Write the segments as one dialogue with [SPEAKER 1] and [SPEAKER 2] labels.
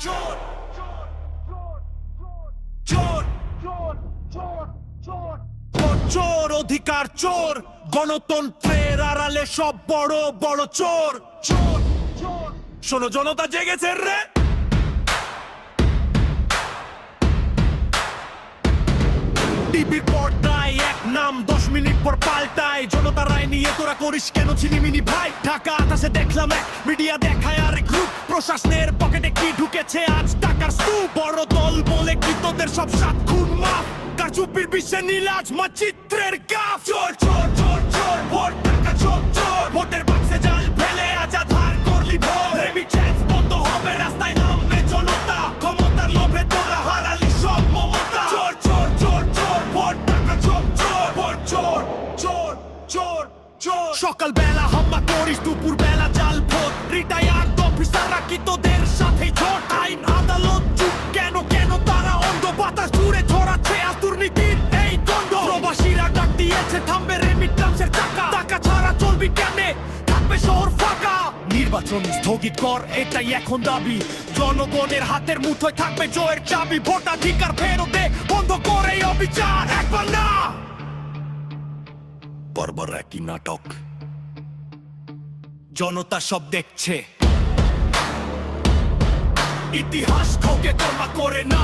[SPEAKER 1] চোর চোর চোর অধিকার চোর গণতন্ত্রের আড়ালে সব বড় বড় চোর চোর শোনো জনতা জেগেছে রে টিভির পর্দায় এক নাম 10 মিনিট পর পাল্টায় জনতা রায় নিয়ে তোরা করিস কেন ছিনিমিনি ভাই ঢাকা আকাশে দেখলাম এক মিডিয়া দেখায় আর গ্রুপ প্রশাসনের পকেটে কি ঢুকেছে আজ টাকার স্তূপ বড় দল বলে কি তোদের সব সাত খুন মাফ কারচুপির বিশ্বে নীলাজ মানচিত্রের গাফ চোর চোর চোর চোর ভোট টাকা চোর চোর ভোটের বাক্সে জাল ফেলে আজা ধার করলি ভোট রেমিটেন্স বন্ধ হবে রাস্তায় নামবে জনতা ক্ষমতার লোভে তোরা হারালি সব মমতা চোর চোর চোর চোর ভোট টাকা চোর চোর ভোট চোর চোর চোর চোর সকাল বেলা হামলা করিস দুপুর বেলা জাল ভোট রিটায়ার্ড অফিসাররা কি তোদের সাথে ঝোট আইন আদালত চুপ কেন কেন তারা অন্ধ বাতাস জুড়ে ছড়াচ্ছে দুর্নীতির এই দ্বন্দ্ব প্রবাসীরা ডাক দিয়েছে থামবে রেমিটেন্সের টাকা টাকা ছাড়া চলবি কেমনে থাকবে শহর ফাঁকা নির্বাচন স্থগিত কর এটাই এখন দাবি জনগণের হাতের মুঠোয় থাকবে জয়ের চাবি ভোটাধিকার ফেরত দে বন্ধ করে অবিচার একবার না বারবার একই নাটক জনতা সব দেখছে ইতিহাস কাউকে কর্মা করে না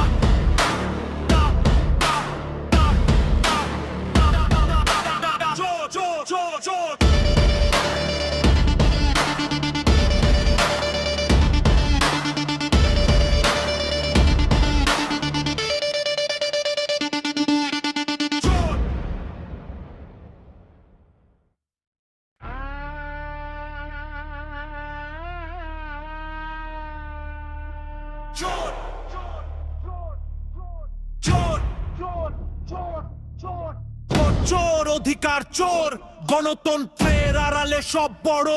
[SPEAKER 1] চোর চোর চোর অধিকার চোর গণতন্ত্রের আড়ালে সব বড়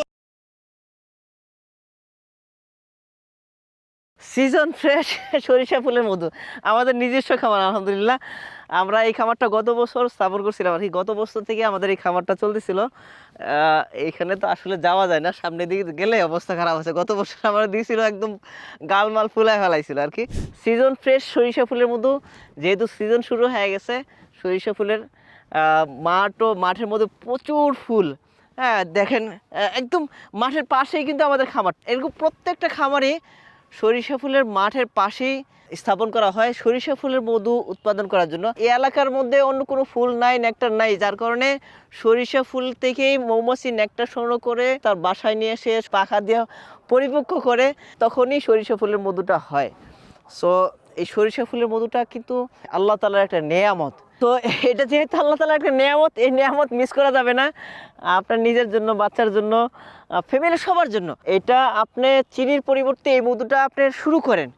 [SPEAKER 2] সিজন ফ্রেশ সরিষা ফুলের মধু আমাদের নিজস্ব খামার আলহামদুলিল্লাহ আমরা এই খামারটা গত বছর স্থাপন করছিলাম আর কি গত বছর থেকে আমাদের এই খামারটা চলতেছিল এইখানে তো আসলে যাওয়া যায় না সামনের দিকে গেলে অবস্থা খারাপ আছে গত বছর আমরা দিয়েছিল একদম গালমাল ফুলায় ফেলাইছিল আর কি সিজন ফ্রেশ সরিষা ফুলের মধু যেহেতু সিজন শুরু হয়ে গেছে সরিষা ফুলের মাঠের মধ্যে প্রচুর ফুল হ্যাঁ দেখেন একদম মাঠের পাশেই কিন্তু আমাদের খামার এরকম প্রত্যেকটা খামারে সরিষা ফুলের মাঠের পাশেই স্থাপন করা হয় সরিষা ফুলের মধু উৎপাদন করার জন্য এই এলাকার মধ্যে অন্য কোনো ফুল নাই নেকটার নাই যার কারণে সরিষা ফুল থেকেই মৌমাছি নেকটার সংগ্রহ করে তার বাসায় নিয়ে এসে পাখা দিয়ে পরিপক্ক করে তখনই সরিষা ফুলের মধুটা হয় সো এই সরিষা ফুলের মধুটা কিন্তু আল্লাহ তাআলার একটা নেয়ামত তো এটা যেহেতু আল্লাহ তাআলার একটা নেয়ামত এই নেয়ামত মিস করা যাবে না আপনার নিজের জন্য বাচ্চার জন্য ফ্যামিলি সবার জন্য এটা আপনি চিনির পরিবর্তে এই মধুটা আপনি শুরু করেন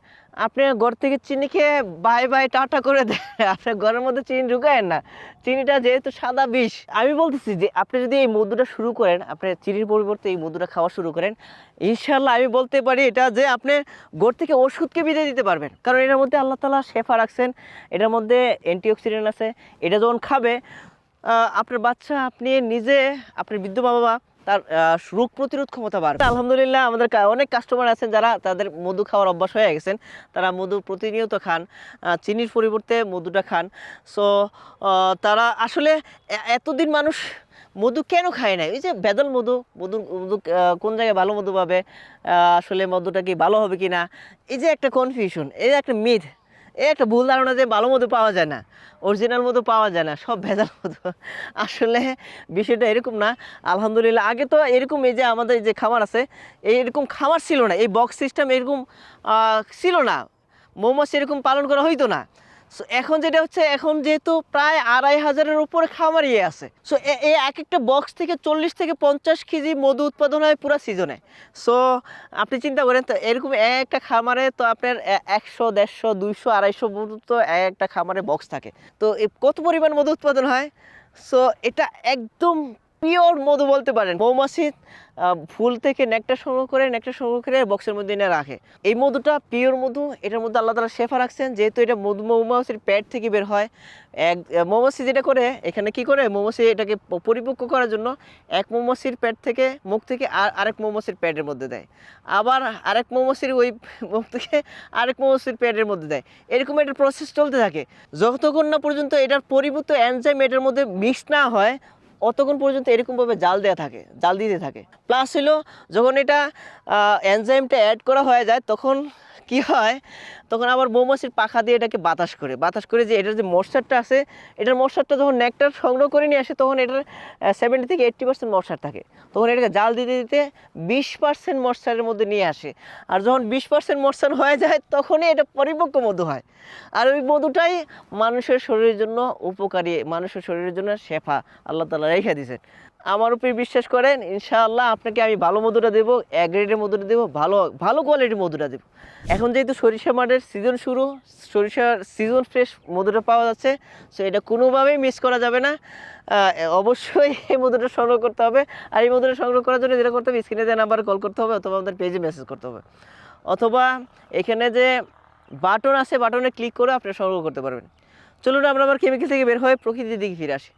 [SPEAKER 2] আপনি ঘর থেকে চিনিকে বাই বাই টাটা করে দেন আপনার ঘরের মধ্যে চিনি ঢুকায়েন না চিনিটা যেহেতু সাদা বিষ আমি বলতেছি যে আপনি যদি এই মধুটা শুরু করেন আপনি চিনির পরিবর্তে এই মধুটা খাওয়া শুরু করেন ইনশাল্লাহ আমি বলতে পারি এটা যে আপনি ঘর থেকে ওষুধকে বিদায় দিতে পারবেন কারণ এটার মধ্যে আল্লাহ তাআলা শেফা রাখছেন এটার মধ্যে অ্যান্টিঅক্সিডেন্ট আছে এটা যখন খাবে আপনার বাচ্চা আপনি নিজে আপনার বৃদ্ধ বাবা তার রোগ প্রতিরোধ ক্ষমতা বাড়বে আলহামদুলিল্লাহ আমাদের অনেক কাস্টমার আছেন যারা তাদের মধু খাওয়ার অভ্যাস হয়ে গেছেন তারা মধু প্রতিনিয়ত খান চিনির পরিবর্তে মধুটা খান সো তারা আসলে এতদিন মানুষ মধু কেন খায় না এই যে ভেজাল মধু কোন জায়গায় ভালো মধু পাবে আসলে মধুটা কি ভালো হবে কি না এই যে একটা কনফিউশন এই যে একটা মিথ এই একটা ভুল ধারণা যে ভালো মধু পাওয়া যায় না অরিজিনাল মধু পাওয়া যায় না সব ভেজাল মধু আসলে বিষয়টা এরকম না আলহামদুলিল্লাহ আগে তো এরকম এই যে আমাদের যে খামার আছে এরকম খামার ছিল না এই বক্স সিস্টেম এরকম ছিল না মৌমাছি এরকম পালন করা হইতো না সো এখন যেটা হচ্ছে এখন যেহেতু প্রায় 2500-এর উপরে খামারই আছে সো এই এক একটা বক্স থেকে 40 থেকে 50 কেজি মধু উৎপাদন হয় পুরো সিজনে সো আপনি চিন্তা করেন তো এরকম একটা খামারে তো আপনার 100, 150, 200, 250 মধু তো একটা খামারে বক্স থাকে তো কত পরিমাণ মধু উৎপাদন হয় সো এটা একদম পিওর মধু বলতে পারেন। মৌমাছি ফুল থেকে নেকটার সংগ্রহ করে বক্সের মধ্যে এনে রাখে। এই মধুটা পিওর মধু, এটার মধ্যে আল্লাহ তাআলা শেফা রাখছেন, যেহেতু এটা মৌমাছির পেট থেকে বের হয়। মৌমাছি যেটা করে এখানে কি করে, মৌমাছি এটাকে পরিপক্ক করার জন্য এক মৌমাছির পেট থেকে মুখ থেকে আরেক মৌমাছির পেটের মধ্যে দেয়, আবার আরেক মৌমাছির ওই মুখ থেকে আরেক মৌমাছির পেটের মধ্যে দেয়। এরকম একটা প্রসেস চলতে থাকে। যতক্ষণ না পর্যন্ত এটার পরিবর্তিত এনজাইম এটার মধ্যে মিক্স না হয়, অতক্ষণ পর্যন্ত এরকমভাবে জাল দিতে থাকে। প্লাস হলো যখন এটা এনজাইমটা অ্যাড করা হয়ে যায়, তখন কি হয়, তখন আবার মৌমাছির পাখা দিয়ে এটাকে বাতাস করে যে এটার যে মশারটা আছে, এটার মশারটা যখন নেকটার সংগ্রহ করে নিয়ে আসে, তখন এটার 70 থেকে 80% মশার থাকে। তখন এটাকে জাল দিতে 20% মশারের মধ্যে নিয়ে আসে। আর যখন 20% মশার হয়ে যায়, তখনই এটা পরিপক্ক মধু হয়। আর ওই মধুটাই মানুষের শরীরের জন্য উপকারী, মানুষের শরীরের জন্য শেফা আল্লাহ তাআলা রেখে দিয়েছেন। আমার উপরে বিশ্বাস করেন, ইনশাআল্লাহ আপনাকে আমি ভালো মধুটা দেবো, এ গ্রেডের মধুটা দেবো, ভালো কোয়ালিটির মধুটা দেবো। এখন যেহেতু সরিষা মাঠের সিজন শুরু, সরিষার সিজন ফ্রেশ মধুটা পাওয়া যাচ্ছে, সো এটা কোনোভাবেই মিস করা যাবে না। অবশ্যই এই মধুটা সংগ্রহ করতে হবে। আর এই মধুটা সংগ্রহ করার জন্য যেটা করতে হবে, স্ক্রিনে দেওয়া নাম্বারে কল করতে হবে, অথবা আমাদের পেজে মেসেজ করতে হবে, অথবা এখানে যে বাটন আছে, বাটনে ক্লিক করে আপনি সংগ্রহ করতে পারবেন। চলুন আমরা আবার কেমিক্যাল থেকে বের হয়ে প্রকৃতির দিকে ফিরে আসি।